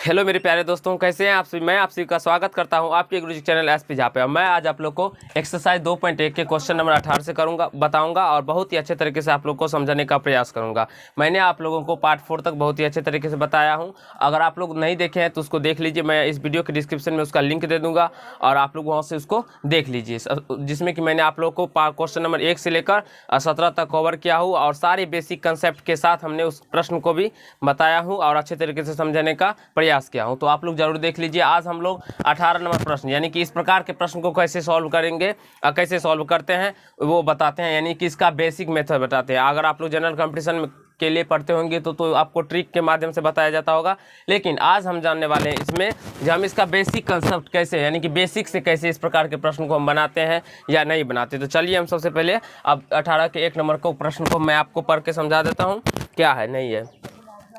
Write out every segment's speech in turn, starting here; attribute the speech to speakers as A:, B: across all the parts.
A: Hello मेरे प्यारे दोस्तों, कैसे हैं आप सभी। मैं आप सभी का स्वागत करता हूं आपके गुरुजी चैनल एसपी जहाँ पे। मैं आज आप लोग को एक्सरसाइज 2.1 के क्वेश्चन नंबर 18 से बताऊंगा और बहुत ही अच्छे तरीके से आप लोग को समझाने का प्रयास करूंगा। मैंने आप लोगों को पार्ट 4 तक बहुत ही अच्छे तरीके से बताया हूं। अगर आप लोग नहीं देखे हैं तो उसको देख लीजिए, मैं इस वीडियो के डिस्क्रिप्शन में उसका लिंक दे दूँगा और आप लोग वहाँ से उसको देख लीजिए, जिसमें कि मैंने आप लोग को क्वेश्चन नंबर 1 से लेकर 17 तक कवर किया हूँ और सारे बेसिक कंसेप्ट के साथ हमने उस प्रश्न को भी बताया हूँ और अच्छे तरीके से समझाने का प्रयास किया हूं। तो आप लोग जरूर देख लीजिए। आज हम लोग 18 नंबर प्रश्न यानी कि इस प्रकार के प्रश्न को कैसे सॉल्व करेंगे और कैसे सॉल्व करते हैं वो बताते हैं, यानी कि इसका बेसिक मेथड बताते हैं। अगर आप लोग जनरल कंपटीशन के लिए पढ़ते होंगे तो आपको ट्रिक के माध्यम से बताया जाता होगा, लेकिन आज हम जानने वाले हैं इसमें जो हम इसका बेसिक कंसेप्ट कैसे, यानी कि बेसिक से कैसे इस प्रकार के प्रश्न को हम बनाते हैं या नहीं बनाते। तो चलिए हम सबसे पहले अब 18 के 1 नंबर को प्रश्न को मैं आपको पढ़ के समझा देता हूँ क्या है नहीं है।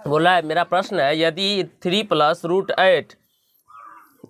A: बोला है, मेरा प्रश्न है, यदि 3 + √8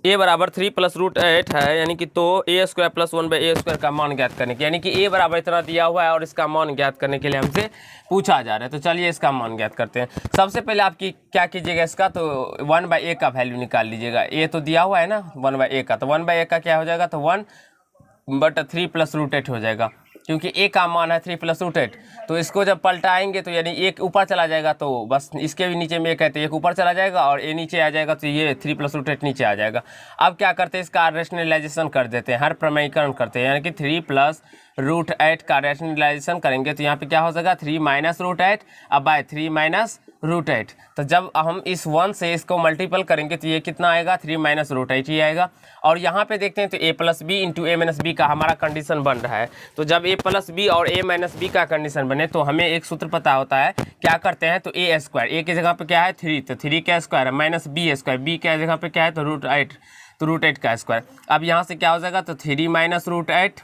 A: a बराबर 3 + √8 है, यानी कि तो a² + 1/a² का मान ज्ञात करने के, यानी कि a बराबर इतना दिया हुआ है और इसका मान ज्ञात करने के लिए हमसे पूछा जा रहा है। तो चलिए इसका मान ज्ञात करते हैं। सबसे पहले आपकी क्या कीजिएगा, इसका तो 1/a का वैल्यू निकाल लीजिएगा। a तो दिया हुआ है ना 1/a का, तो 1/a का क्या हो जाएगा, तो 1/3 + √8 हो जाएगा, क्योंकि a का मान है 3 + √8। तो इसको जब पलटाएंगे तो यानी एक ऊपर चला जाएगा, तो बस इसके भी नीचे में कहते हैं एक ऊपर चला जाएगा और a नीचे आ जाएगा, तो ये 3 + √8 नीचे आ जाएगा। अब क्या करते हैं, इसका रैशनलाइजेशन कर देते हैं, हर प्रमेयीकरण करते हैं, यानी कि 3 + √8 का रैशनलाइजेशन करेंगे तो यहाँ पे क्या हो जाएगा 3 - √8 अब बाय 3 - √8। तो जब हम इस 1 से इसको मल्टीपल करेंगे तो ये कितना आएगा, 3 - √8 ही आएगा। और यहाँ पे देखते हैं तो a + b × a - b का हमारा कंडीशन बन रहा है। तो जब a + b और a - b का कंडीशन बने तो हमें एक सूत्र पता होता है, क्या करते हैं तो a² a की जगह पे क्या है 3, तो 3 का स्क्वायर है माइनस b² b की जगह पे क्या है तो √8, तो √8 का स्क्वायर। अब यहाँ से क्या हो जाएगा, तो 3 - √8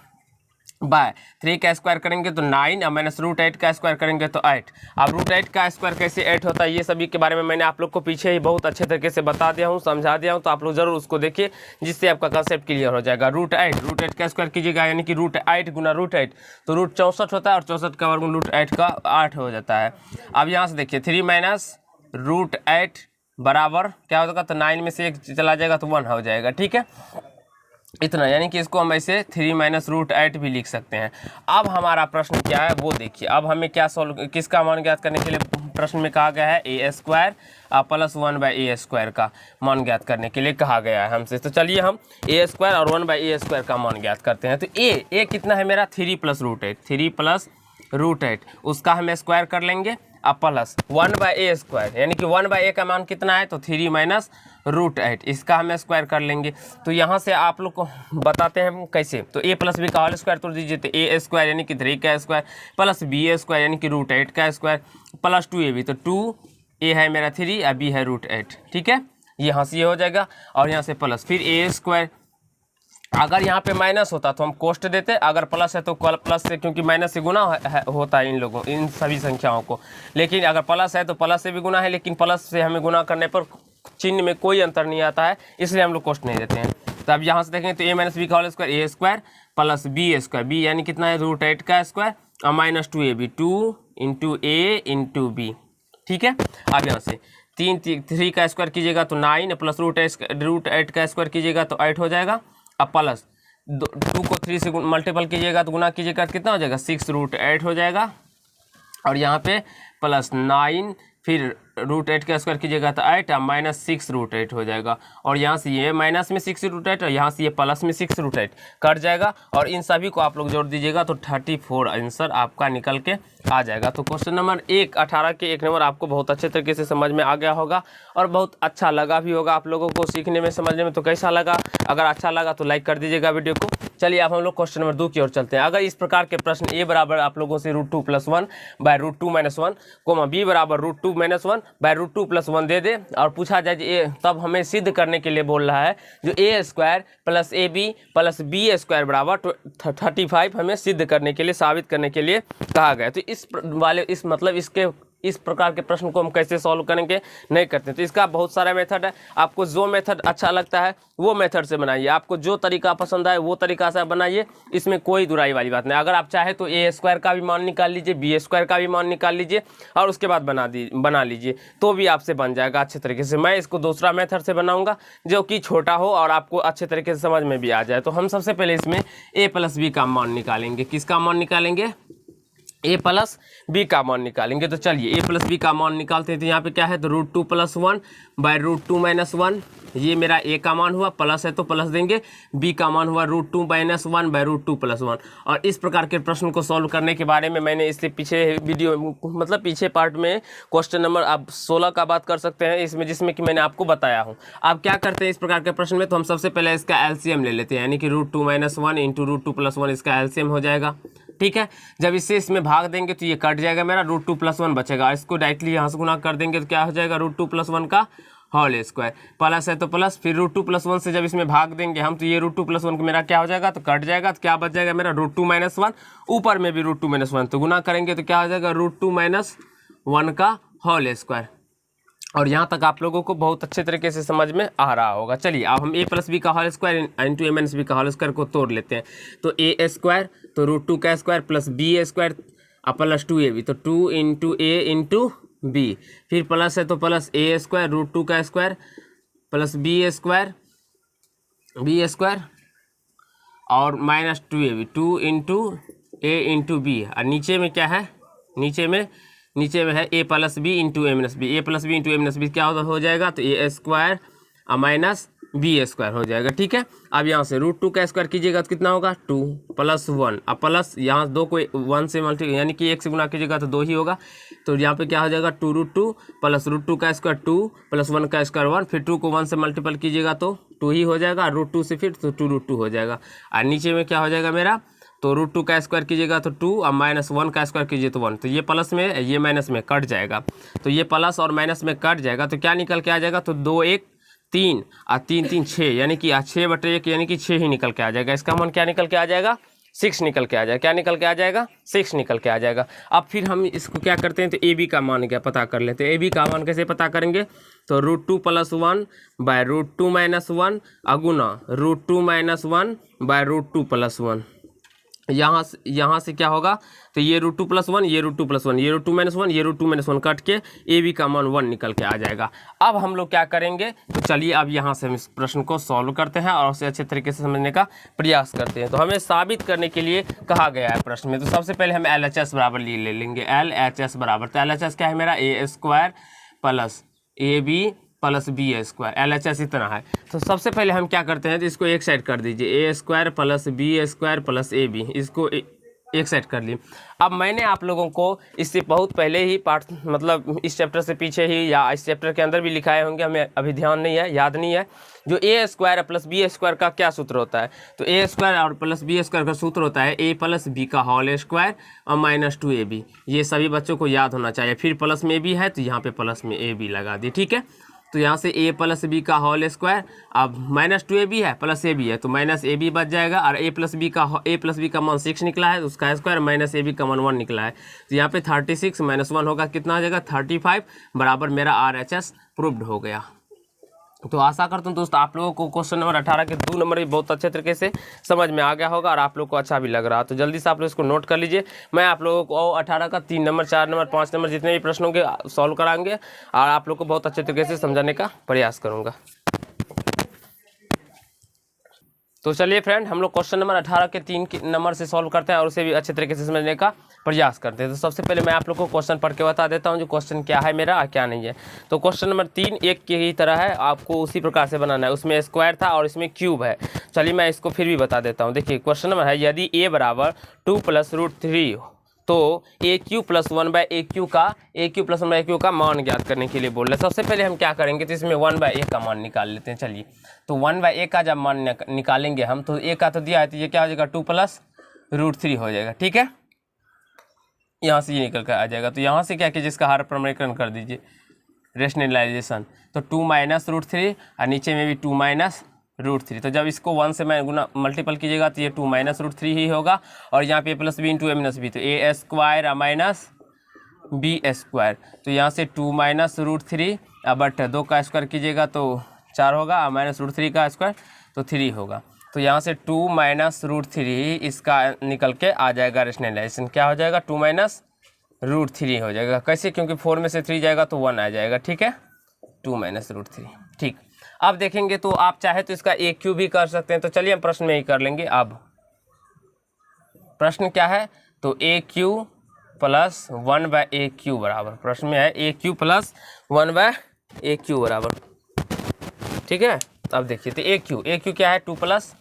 A: बाय 3 का स्क्वायर करेंगे तो 9 और माइनस √8 का स्क्वायर करेंगे तो 8। अब √8 का स्क्वायर कैसे 8 होता है, ये सभी के बारे में मैंने आप लोग को पीछे ही बहुत अच्छे तरीके से बता दिया हूँ, समझा दिया हूँ। तो आप लोग जरूर उसको देखिए, जिससे आपका कंसेप्ट क्लियर हो जाएगा। √8 का स्क्वायर कीजिएगा, यानी कि √8 × √8 तो √64 होता है और 64 का वर्ग √8 का 8 हो जाता है। अब यहाँ से देखिए 3 - √8 बराबर क्या हो जाएगा, तो 9 में से 1 चला जाएगा तो 1 हो जाएगा, ठीक है इतना, यानी कि इसको हम ऐसे 3 - √8 भी लिख सकते हैं। अब हमारा प्रश्न क्या है वो देखिए। अब हमें क्या सॉल्व, किसका मान ज्ञात करने के लिए प्रश्न में कहा गया है, a² + 1/a² का मान ज्ञात करने के लिए कहा गया है हमसे। तो चलिए हम a² और 1/a² का मान ज्ञात करते हैं। तो a कितना है मेरा 3 + √8, 3 + √8 उसका हम स्क्वायर कर लेंगे अब प्लस 1/a², यानी कि 1/a का मान कितना है तो 3 - √8 इसका हम स्क्वायर कर लेंगे। तो यहाँ से आप लोग को बताते हैं कैसे, तो a + b का होल स्क्वायर तोड़ दीजिए, तो a² यानी कि 3 का स्क्वायर प्लस b² यानी कि √8 का स्क्वायर प्लस 2ab, तो 2a है मेरा 3 और b है √8, ठीक है यहाँ से ये हो जाएगा। और यहाँ से प्लस फिर a², अगर यहाँ पे माइनस होता तो हम कोष्ट देते, अगर प्लस है तो प्लस से, क्योंकि माइनस से गुना होता है इन सभी संख्याओं को, लेकिन अगर प्लस है तो प्लस से भी गुना है, लेकिन प्लस से हमें गुना करने पर चिन्ह में कोई अंतर नहीं आता है, इसलिए हम लोग कोष्ट नहीं देते हैं। तो अब यहाँ से देखेंगे तो a - b का whole square a² plus b² b यानी कितना है √8 का स्क्वायर और माइनस 2ab 2 × a × b, ठीक है। अब यहाँ से 3 का स्क्वायर कीजिएगा तो 9 प्लस √8 का स्क्वायर कीजिएगा तो 8 हो जाएगा। अब प्लस 2 को 3 से मल्टीपल कीजिएगा तो गुना कीजिएगा कितना हो जाएगा 6 √8 हो जाएगा। और यहाँ पे प्लस 9 फिर √8 का स्क्वायर कीजिएगा तो 8 और माइनस 6 √8 हो जाएगा। और यहाँ से ये माइनस में 6 √8 और यहाँ से ये प्लस में 6 √8 कट जाएगा और इन सभी को आप लोग जोड़ दीजिएगा तो 34 आंसर आपका निकल के आ जाएगा। तो क्वेश्चन नंबर 18 के 1 नंबर आपको बहुत अच्छे तरीके से समझ में आ गया होगा और बहुत अच्छा लगा भी होगा आप लोगों को सीखने में समझने में। तो कैसा लगा, अगर अच्छा लगा तो लाइक कर दीजिएगा वीडियो को। चलिए अब हम लोग क्वेश्चन नंबर 2 की ओर चलते हैं। अगर इस प्रकार के प्रश्न a बराबर आप लोगों से √2 + 1 बाय √2 - 1 कोमा b बराबर √2 - 1 बाय √2 + 1 दे दे और पूछा जाए तब हमें सिद्ध करने के लिए बोल रहा है जो a² + ab + b² बराबर 35 हमें सिद्ध करने के लिए, साबित करने के लिए कहा गया। तो इस मतलब इस प्रकार के प्रश्न को हम कैसे सॉल्व करेंगे, नहीं करते। तो इसका बहुत सारा मेथड है, आपको जो मेथड अच्छा लगता है वो मेथड से बनाइए, आपको जो तरीका पसंद आए वो तरीका से बनाइए, इसमें कोई दुराई वाली बात नहीं। अगर आप चाहे तो ए स्क्वायर का भी मान निकाल लीजिए, बी स्क्वायर का भी मान निकाल लीजिए और उसके बाद बना लीजिए, तो भी आपसे बन जाएगा अच्छे तरीके से। मैं इसको दूसरा मेथड से बनाऊंगा जो कि छोटा हो और आपको अच्छे तरीके से समझ में भी आ जाए। तो हम सबसे पहले इसमें a प्लस बी का मान निकालेंगे। किसका मान निकालेंगे? a प्लस बी का मान निकालेंगे। तो चलिए a प्लस बी का मान निकालते हैं। तो यहाँ पे क्या है, तो √2 + 1 बाय √2 - 1, ये मेरा a का मान हुआ, प्लस है तो प्लस देंगे, b का मान हुआ √2 - 1 बाय √2 + 1। और इस प्रकार के प्रश्न को सॉल्व करने के बारे में मैंने इससे पीछे वीडियो मतलब पीछे पार्ट में क्वेश्चन नंबर आप 16 का बात कर सकते हैं इसमें, जिसमें कि मैंने आपको बताया हूँ। आप क्या करते हैं इस प्रकार के प्रश्न में, तो हम सबसे पहले इसका एलसीएम ले लेते हैं, यानी कि √2 - 1 इंटू √2 + 1 इसका एलसीएम हो जाएगा। ठीक है, जब इससे इसमें भाग देंगे तो ये कट जाएगा, मेरा √2 + 1 बचेगा। इसको डायरेक्टली यहाँ से गुना कर देंगे तो क्या हो जाएगा, √2 + 1 का होल स्क्वायर, प्लस है तो प्लस, फिर √2 + 1 से जब इसमें भाग देंगे हम तो ये √2 + 1 मेरा क्या हो जाएगा, तो कट जाएगा, तो क्या बच जाएगा मेरा √2 - 1, ऊपर में भी √2 - 1, तो गुना करेंगे तो क्या हो जाएगा √2 - 1 का होल स्क्वायर। और यहाँ तक आप लोगों को बहुत अच्छे तरीके से समझ में आ रहा होगा। चलिए अब हम a प्लस बी का whole square into a - b का होल स्क्वायर को तोड़ लेते हैं। तो a स्क्वायर तो √2 का square plus b square plus 2ab, तो 2 इंटू a इंटू b, फिर प्लस है तो प्लस a स्क्वायर √2 का स्क्वायर प्लस b स्क्वायर और minus 2ab, 2 into a into b। और नीचे में क्या है, नीचे में है a plus b into a - b, a plus b into a - b क्या हो जाएगा, तो a square minus b square हो जाएगा। ठीक है, अब यहाँ से √2 का स्क्वायर कीजिएगा तो कितना होगा 2 + 1, अब प्लस यहाँ 2 को 1 से मल्टीप्लाई यानी कि 1 से गुना कीजिएगा तो 2 ही होगा। तो यहाँ पे क्या हो जाएगा 2√2 प्लस √2 का स्क्वायर 2 प्लस 1 का स्क्वायर 1, फिर 2 को 1 से मल्टीप्लाई कीजिएगा तो 2 ही हो जाएगा, √2 से फिर तो 2√2 हो जाएगा। और नीचे में क्या हो जाएगा मेरा, तो √2 का स्क्वायर कीजिएगा तो 2 और -1 का स्क्वायर कीजिए तो 1, तो ये प्लस में ये माइनस में कट जाएगा, तो ये प्लस और माइनस में कट जाएगा, तो क्या निकल के आ जाएगा, तो 2 1 3 और 3 3 6, यानी कि 6/1 यानी कि 6 ही निकल के आ जाएगा। इसका मान क्या निकल के आ जाएगा, 6 निकल के आ जाएगा। क्या निकल के आ जाएगा, 6 निकल के आ जाएगा। अब फिर हम इसको क्या करते हैं, तो ए बी का मान क्या पता कर लेते हैं। ए बी का मान कैसे पता करेंगे, तो √2 + 1 बाय √2 - 1 अगुना √2 - 1 बाय √2 + 1। यहाँ से क्या होगा, तो ये √2 + 1 ये √2 + 1 ये √2 - 1 ये √2 - 1 कट के ए बी का मान 1 निकल के आ जाएगा। अब हम लोग क्या करेंगे, तो चलिए अब यहाँ से हम इस प्रश्न को सॉल्व करते हैं और उसे अच्छे तरीके से समझने का प्रयास करते हैं। तो हमें साबित करने के लिए कहा गया है प्रश्न में, तो सबसे पहले हम LHS बराबर ले लेंगे। LHS बराबर, तो LHS क्या है मेरा, a square plus AB plus b square, LHS इतना है। तो सबसे पहले हम क्या करते हैं, तो इसको एक साइड कर दीजिए, a square plus b square plus AB, इसको एक साइड कर ली। अब मैंने आप लोगों को इससे बहुत पहले ही पार्ट मतलब इस चैप्टर से पीछे ही या इस चैप्टर के अंदर भी लिखाए होंगे, हमें अभी ध्यान नहीं है, याद नहीं है, जो a square plus b square का क्या सूत्र होता है। तो a स्क्वायर और प्लस बी स्क्वायर का सूत्र होता है a प्लस बी का होल स्क्वायर और -2ab। ये सभी बच्चों को याद होना चाहिए। फिर प्लस में b है तो यहाँ पे प्लस में ab लगा दी। ठीक है, तो यहाँ से a प्लस बी का होल स्क्वायर, अब -2ab है प्लस ab है तो -ab बच जाएगा, और a प्लस बी का मान 6 निकला है, उसका स्क्वायर -ab का मान 1 निकला है, तो यहाँ पे 36 - 1 होगा, कितना आ जाएगा 35 बराबर मेरा RHS प्रूव्ड हो गया। तो आशा करता हूँ दोस्तों आप लोगों को क्वेश्चन नंबर 18 के 2 नंबर भी बहुत अच्छे तरीके से समझ में आ गया होगा और आप लोग को अच्छा भी लग रहा है। तो जल्दी से आप लोग इसको नोट कर लीजिए। मैं आप लोगों को 18 का 3 नंबर 4 नंबर 5 नंबर जितने भी प्रश्नों के सॉल्व कराएंगे और आप लोग को बहुत अच्छे तरीके से समझाने का प्रयास करूँगा। तो चलिए फ्रेंड, हम लोग क्वेश्चन नंबर 18 के 3 नंबर से सॉल्व करते हैं और उसे भी अच्छे तरीके से समझने का प्रयास करते हैं। तो सबसे पहले मैं आप लोग को क्वेश्चन पढ़ के बता देता हूं जो क्वेश्चन क्या है मेरा और क्या नहीं है। तो क्वेश्चन नंबर 3 एक की तरह है, आपको उसी प्रकार से बनाना है। उसमें स्क्वायर था और इसमें क्यूब है। चलिए मैं इसको फिर भी बता देता हूँ। देखिए क्वेश्चन नंबर है, यदि a बराबर 2 + √3 तो AQ + 1/AQ का मान ज्ञात करने के लिए बोल रहे हैं। सबसे पहले हम क्या करेंगे, तो इसमें 1/a का मान निकाल लेते हैं। चलिए, तो 1/a का जब मान निकालेंगे हम, तो a का तो दिया है, तो ये क्या हो जाएगा 2 + √3 हो जाएगा। ठीक है, यहाँ से ये निकल कर आ जाएगा। तो यहाँ से क्या कीजिए, इसका हर प्रमेयकरण कर दीजिए, रेशनलाइजेशन। तो 2 - √3 और नीचे में भी 2 - √3। तो जब इसको 1 से मैं गुना मल्टीपल कीजिएगा तो ये 2 - √3 ही होगा, और यहाँ पे plus b into a - b, तो a square minus b square. तो यहाँ से 2 माइनस रूट थ्री, बट 2 का स्क्वायर कीजिएगा तो 4 होगा, माइनस रूट थ्री का स्क्वायर तो 3 होगा। तो यहाँ से 2 माइनस रूट थ्री इसका निकल के आ जाएगा रेशनलाइजेशन, क्या हो जाएगा 2 माइनस रूट थ्री हो जाएगा। कैसे? क्योंकि 4 में से 3 जाएगा तो 1 आ जाएगा, ठीक है, 2 माइनस रूट थ्री। ठीक, अब देखेंगे तो आप चाहे तो इसका ए क्यू भी कर सकते हैं, तो चलिए हम प्रश्न में ही कर लेंगे। अब प्रश्न क्या है, तो ए क्यू प्लस 1/a³ बराबर, प्रश्न में है ए क्यू प्लस 1/a³ बराबर, ठीक है। अब देखिए तो ए क्यू क्या है 2 प्लस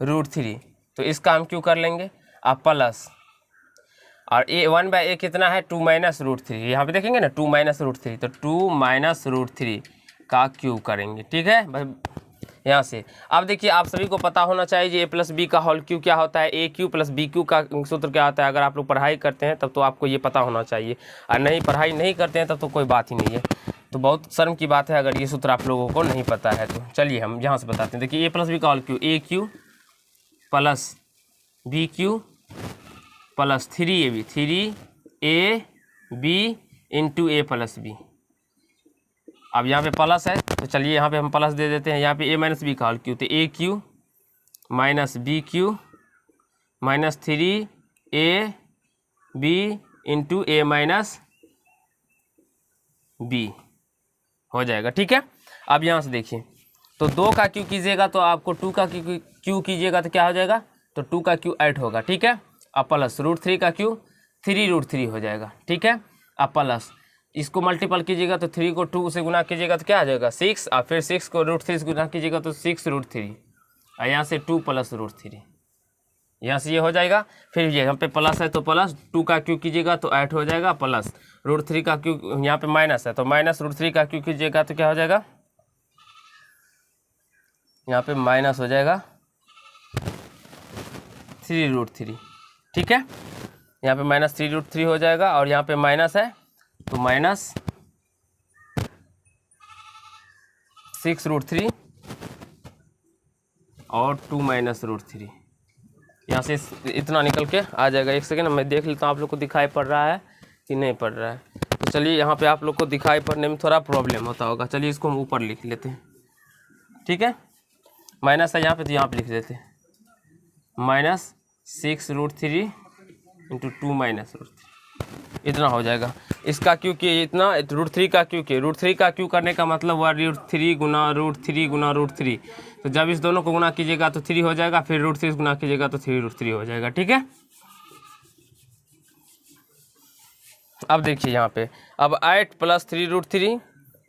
A: रूट थ्री, तो इसका हम क्यू कर लेंगे। अब प्लस और ए 1/a कितना है 2 माइनस रूट थ्री, यहाँ पे देखेंगे ना 2 माइनस रूट थ्री, तो 2 माइनस रूट थ्री का क्यू करेंगे, ठीक है भाई यहाँ से। अब देखिए आप सभी को पता होना चाहिए ए प्लस बी का होल क्यू क्या होता है, a cube plus b Q का सूत्र क्या होता है। अगर आप लोग पढ़ाई करते हैं तब तो आपको ये पता होना चाहिए, और नहीं पढ़ाई नहीं करते हैं तब तो कोई बात ही नहीं है। तो बहुत शर्म की बात है अगर ये सूत्र आप लोगों को नहीं पता है। तो चलिए हम यहाँ से बताते हैं। देखिए ए प्लस बी का whole cube, a cube plus b cube plus 3ab, 3ab into a plus b. अब यहाँ पे प्लस है तो चलिए यहाँ पे हम प्लस दे देते हैं। यहाँ पे ए माइनस बी का होल क्यू, तो a cube minus b cube minus 3ab into a minus b हो जाएगा, ठीक है। अब यहाँ से देखिए तो 2 का क्यू कीजिएगा तो आपको 2 का क्यू कीजिएगा तो क्या हो जाएगा, तो 2 का क्यू 8 होगा, ठीक है। अब प्लस रूट थ्री का क्यू 3 रूट थ्री हो जाएगा, ठीक है। अब प्लस इसको मल्टीपल कीजिएगा तो 3 को 2 से गुना कीजिएगा तो क्या आ जाएगा 6, और फिर 6 को रूट थ्री से गुना कीजिएगा तो 6 रूट थ्री, और यहाँ से 2 प्लस रूट थ्री, यहाँ से ये हो जाएगा। फिर ये यहाँ पे प्लस है तो प्लस 2 का क्यू कीजिएगा तो 8 हो जाएगा, प्लस रूट थ्री का क्यू, यहाँ पे माइनस है तो माइनस रूट थ्री का क्यू कीजिएगा तो क्या हो जाएगा, यहाँ पे माइनस हो जाएगा 3 रूट थ्री, ठीक है। यहाँ पे माइनस 3 रूट थ्री हो जाएगा, और यहाँ पे माइनस है तो माइनस 6 रूट थ्री और 2 माइनस रूट थ्री, यहाँ से इतना निकल के आ जाएगा। एक सेकेंड मैं देख लेता हूँ आप लोग को दिखाई पड़ रहा है कि नहीं पड़ रहा है। तो चलिए यहाँ पे आप लोग को दिखाई पड़ने में थोड़ा प्रॉब्लम होता होगा, चलिए इसको हम ऊपर लिख लेते हैं, ठीक है। माइनस है यहाँ पे तो यहाँ पे लिख देते हैं minus 6 root three into 2 minus root three, इतना हो जाएगा। इसका क्यू किए इतना, रूट थ्री का क्यू किए, रूट थ्री का क्यू करने का मतलब हुआ रूट थ्री गुना रूट थ्री गुना रूट थ्री। तो जब इस दोनों को गुना कीजिएगा तो 3 हो जाएगा, फिर रूट थ्री गुना कीजिएगा तो 3 रूट थ्री हो जाएगा, ठीक है। अब देखिए यहाँ पे अब 8 प्लस 3 रूट थ्री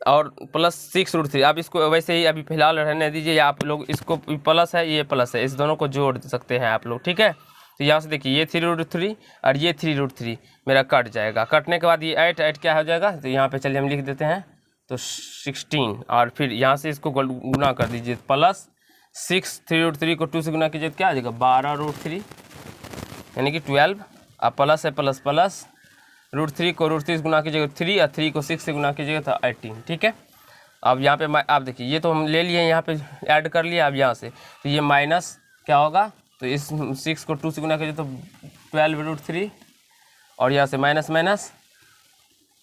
A: और प्लस 6 रूट थ्री। अब इसको वैसे ही अभी फिलहाल रहने दीजिए, आप लोग इसको प्लस है ये प्लस है, इस दोनों को जोड़ सकते हैं आप लोग, ठीक है। तो यहाँ से देखिए ये 3 रूट थ्री और ये 3 रूट थ्री मेरा कट जाएगा। कटने के बाद ये 8 क्या हो जाएगा, तो यहाँ पे चलिए हम लिख देते हैं तो 16, और फिर यहाँ से इसको गुना कर दीजिए प्लस 6, 3 रूट थ्री को 2 से गुना कीजिए तो क्या आ जाएगा 12 रूट थ्री यानी कि 12। अब प्लस है प्लस प्लस रूट थ्री को रूट थ्री से गुना कीजिएगा 3, और 3 को 6 से गुना कीजिएगा तो 18, ठीक है। अब यहाँ पे आप देखिए ये तो हम ले लिए यहाँ पे ऐड कर लिया। अब यहाँ से तो ये माइनस क्या होगा, तो इस 6 को 2 से गुना कीजिए तो 12 रूट थ्री, और यहाँ से माइनस माइनस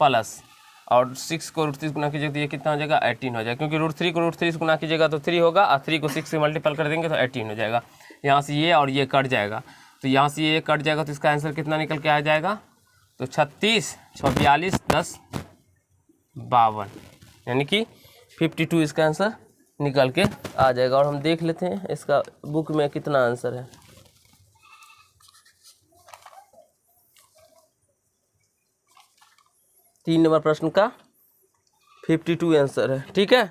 A: प्लस, और 6 को रूट थ्री से गुना कीजिएगा तो ये कितना हो जाएगा 18 हो जाएगा, क्योंकि रूट थ्री को रूट थ्री से गुना कीजिएगा तो 3 होगा, और 3 को 6 से मल्टीपल कर देंगे तो 18 हो जाएगा। यहाँ से ये और ये कट जाएगा, तो यहाँ से ये कट जाएगा तो इसका आंसर कितना निकल के आ जाएगा, तो 36, 42, 10, 52 यानी कि 52 इसका आंसर निकल के आ जाएगा। और हम देख लेते हैं इसका बुक में कितना आंसर है। 3 नंबर प्रश्न का 52 आंसर है, ठीक है।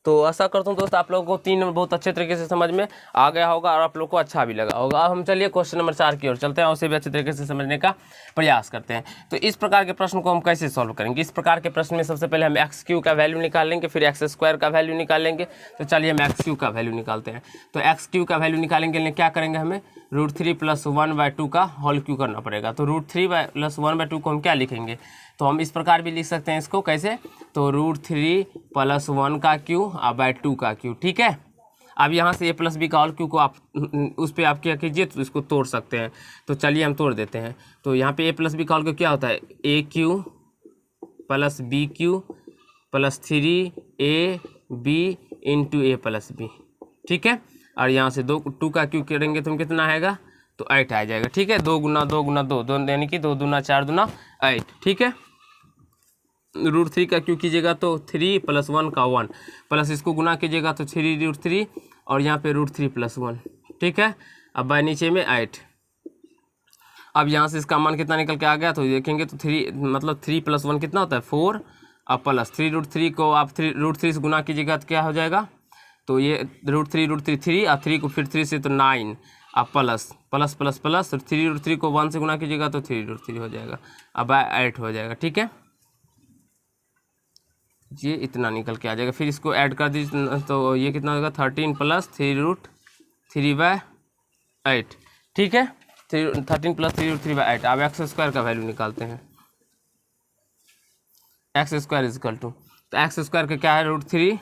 A: तो आशा करता हूँ दोस्त आप लोगों को 3 नंबर बहुत अच्छे तरीके से समझ में आ गया होगा और आप लोग को अच्छा भी लगा होगा। अब हम चलिए क्वेश्चन नंबर 4 की ओर चलते हैं, उसे भी अच्छे तरीके से समझने का प्रयास करते हैं। तो इस प्रकार के प्रश्न को हम कैसे सॉल्व करेंगे। इस प्रकार के प्रश्न में सबसे पहले हम एक्स क्यू का वैल्यू निकालेंगे, फिर एक्स स्क्वायर का वैल्यू निकालेंगे। तो चलिए हम एक्स क्यू का वैल्यू निकालते हैं। तो एक्स क्यू का वैल्यू निकालेंगे लिए क्या करेंगे, हमें रूट थ्री प्लस 1/2 का होल क्यू करना पड़ेगा। तो रूट थ्री प्लस 1/2 को हम क्या लिखेंगे, तो हम इस प्रकार भी लिख सकते हैं इसको कैसे, तो रूट थ्री प्लस 1 का क्यू और 2 का क्यू, ठीक है। अब यहाँ से ए प्लस बी का होल क्यू को आप उस पर आप क्या कीजिए तो इसको तोड़ सकते हैं। तो चलिए हम तोड़ देते हैं। तो यहाँ पे ए प्लस बी का होल क्यू क्या होता है, a cube plus b cube plus 3 AB into a plus b, ठीक है। और यहाँ से 2 का क्यू करेंगे तो कितना आएगा, तो 8 आ जाएगा, ठीक है। 2 गुना 2 गुना 2 2 यानी कि 2 दूना 4 दूना 8, ठीक है। √3 का क्यू कीजिएगा तो 3 + 1 का 1 प्लस इसको गुना कीजिएगा तो 3 √3 और यहाँ पे √3 + 1, ठीक है। अब बाय नीचे में 8। अब यहाँ से इसका मान कितना निकल के आ गया, तो देखेंगे तो 3 मतलब 3 + 1 कितना होता है 4 और प्लस 3 √3 को आप √3 से गुना कीजिएगा तो क्या हो जाएगा, तो ये √3 3 और 3 को फिर 3 से तो 9 अब प्लस प्लस प्लस प्लस 3 √3 को 1 से गुना कीजिएगा तो 3 √3 हो जाएगा, अब 8 हो जाएगा, ठीक है। ये इतना निकल के आ जाएगा। फिर इसको ऐड कर दीजिए तो ये कितना होगा 13 + 3√3/8, ठीक है। 13 + 3√3/8। अब x² का वैल्यू निकालते हैं। x² = तो x² का क्या है √3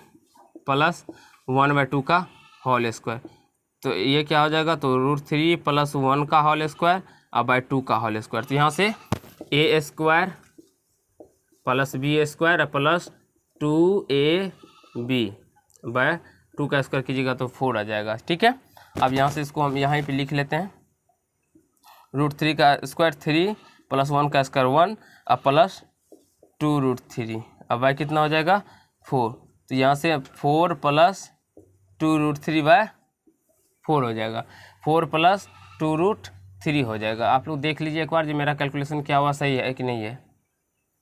A: + 1/2 का होल स्क्वायर, तो ये क्या हो जाएगा, तो √3 + 1 का होल स्क्वायर और बाय 2 का होल स्क्वायर। तो यहाँ से a² + b² plus 2ab bye 2 का स्क्वायर कीजिएगा तो 4 आ जाएगा, ठीक है। अब यहाँ से इसको हम यहाँ पे लिख लेते हैं। √3 का स्क्वायर 3 + 1 का स्क्वायर 1 और प्लस 2√3 अब बाय कितना हो जाएगा 4। तो यहाँ से 4 + 2√3/4 हो जाएगा, 4 + 2√3 हो जाएगा। आप लोग देख लीजिए एक बार, जो मेरा कैलकुलेशन क्या हुआ सही है कि नहीं है।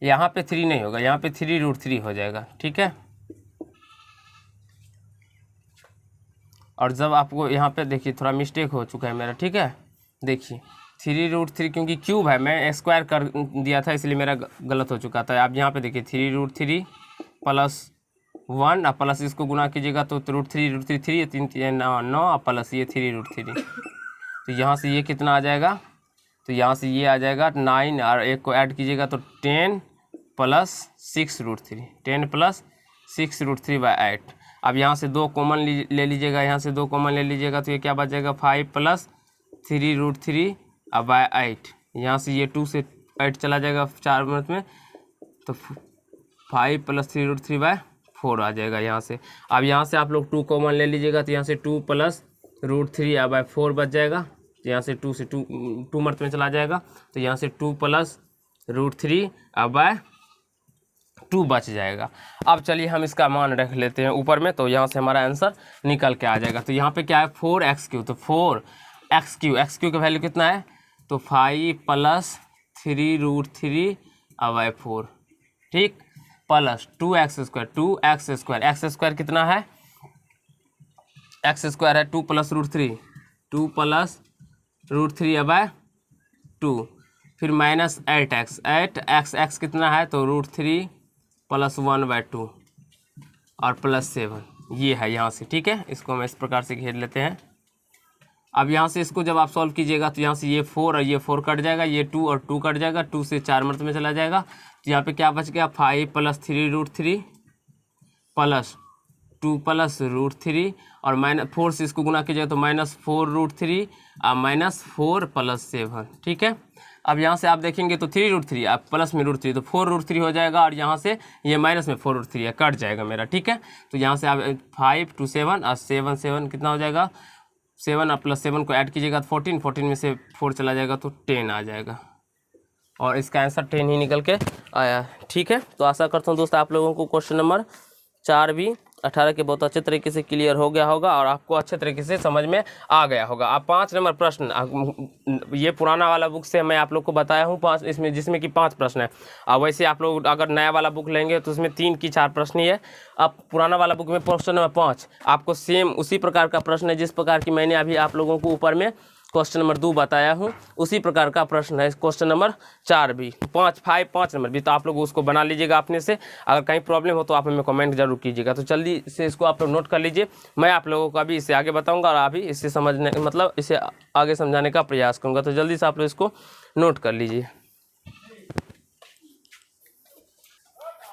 A: यहाँ पे 3 नहीं होगा, यहाँ पे 3√3 हो जाएगा, ठीक है। और जब आपको यहाँ पे देखिए थोड़ा मिस्टेक हो चुका है मेरा, ठीक है। देखिए 3√3 क्योंकि क्यूब है, मैं स्क्वायर कर दिया था इसलिए मेरा गलत हो चुका था। आप यहाँ पे देखिए 3√3 + 1 और प्लस इसको गुना कीजिएगा तो √3 3 3 9 और प्लस ये 3√3। तो यहाँ से ये कितना आ जाएगा, तो यहाँ से ये आ जाएगा 9 और एक को ऐड कीजिएगा तो 10 + 6√3 10 + 6√3/8। अब यहाँ से 2 कॉमन ले लीजिएगा, यहाँ से 2 कॉमन ले लीजिएगा तो ये क्या बच जाएगा 5 + 3√3/8। यहाँ से ये 2 से 8 चला जाएगा 4 मिनट में, तो 5 + 3√3/4 आ जाएगा यहाँ से। अब यहाँ से आप लोग 2 कॉमन ले लीजिएगा तो यहाँ से 2 + √3/4 बच जाएगा। तो यहाँ से 2 से 2 मर्त में चला जाएगा, तो यहाँ से 2 + √3/2 बच जाएगा। अब चलिए हम इसका मान रख लेते हैं ऊपर में, तो यहाँ से हमारा आंसर निकल के आ जाएगा। तो यहाँ पे क्या है 4x3, तो 4x3 का वैल्यू कितना है, तो 5 + 3√3/4, ठीक, प्लस 2x² x² कितना है, x² है 2 + √3 2 + √3/2 फिर माइनस 8x कितना है, तो √3 + 1/2 और प्लस 7 ये है यहाँ से, ठीक है। इसको हम इस प्रकार से घेर लेते हैं। अब यहाँ से इसको जब आप सॉल्व कीजिएगा तो यहाँ से ये 4 और ये 4 कट जाएगा, ये 2 और 2 कट जाएगा, 2 से 4 मर्त में चला जाएगा। तो यहाँ पे क्या बच गया 5 + 3√3 प्लस 2 + √3 और -4 से इसको गुना कीजिएगा तो -4√3 और -4 + 7, ठीक है। अब यहाँ से आप देखेंगे तो 3√3 आप प्लस में √3 तो 4√3 हो जाएगा, और यहाँ से ये माइनस में 4√3 है, कट जाएगा मेरा, ठीक है। तो यहाँ से आप 5 2 7 और 7 कितना हो जाएगा 7 और प्लस 7 को ऐड कीजिएगा तो 14 में से 4 चला जाएगा तो 10 आ जाएगा, और इसका आंसर 10 ही निकल के आया, ठीक है। तो आशा करता हूँ दोस्तों आप लोगों को क्वेश्चन नंबर 4B 18 के बहुत अच्छे तरीके से क्लियर हो गया होगा और आपको अच्छे तरीके से समझ में आ गया होगा। अब 5 नंबर प्रश्न, ये पुराना वाला बुक से मैं आप लोग को बताया हूँ 5, इसमें जिसमें कि 5 प्रश्न है। और वैसे आप लोग अगर नया वाला बुक लेंगे तो उसमें 3 की 4 प्रश्न ही है। अब पुराना वाला बुक में प्रश्न नंबर 5 आपको सेम उसी प्रकार का प्रश्न है जिस प्रकार की मैंने अभी आप लोगों को ऊपर में क्वेश्चन नंबर 2 बताया हूँ, उसी प्रकार का प्रश्न है क्वेश्चन नंबर 4B 5 नंबर भी। तो आप लोग उसको बना लीजिएगा अपने से, अगर कहीं प्रॉब्लम हो तो आप हमें कमेंट जरूर कीजिएगा। तो जल्दी से इसको आप लोग नोट कर लीजिए, मैं आप लोगों को अभी इसे आगे बताऊंगा और अभी इसे समझने मतलब इसे आगे समझाने का प्रयास करूँगा। तो जल्दी से आप लोग इसको नोट कर लीजिए।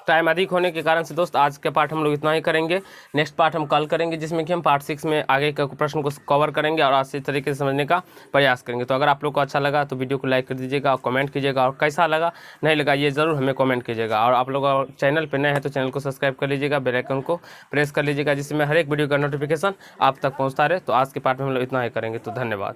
A: टाइम अधिक होने के कारण से दोस्त आज के पार्ट हम लोग इतना ही करेंगे। नेक्स्ट पार्ट हम कल करेंगे, जिसमें कि हम पार्ट 6 में आगे के प्रश्न को कवर करेंगे और अच्छी तरीके से समझने का प्रयास करेंगे। तो अगर आप लोग को अच्छा लगा तो वीडियो को लाइक कर दीजिएगा और कमेंट कीजिएगा, और कैसा लगा नहीं लगा ये ज़रूर हमें कमेंट कीजिएगा। और आप लोग चैनल पर नए हैं तो चैनल को सब्सक्राइब कर लीजिएगा, बेल आइकन को प्रेस कर लीजिएगा, जिसमें हर एक वीडियो का नोटिफिकेशन आप तक पहुँचता रहे। तो आज के पार्ट में हम लोग इतना ही करेंगे। तो धन्यवाद।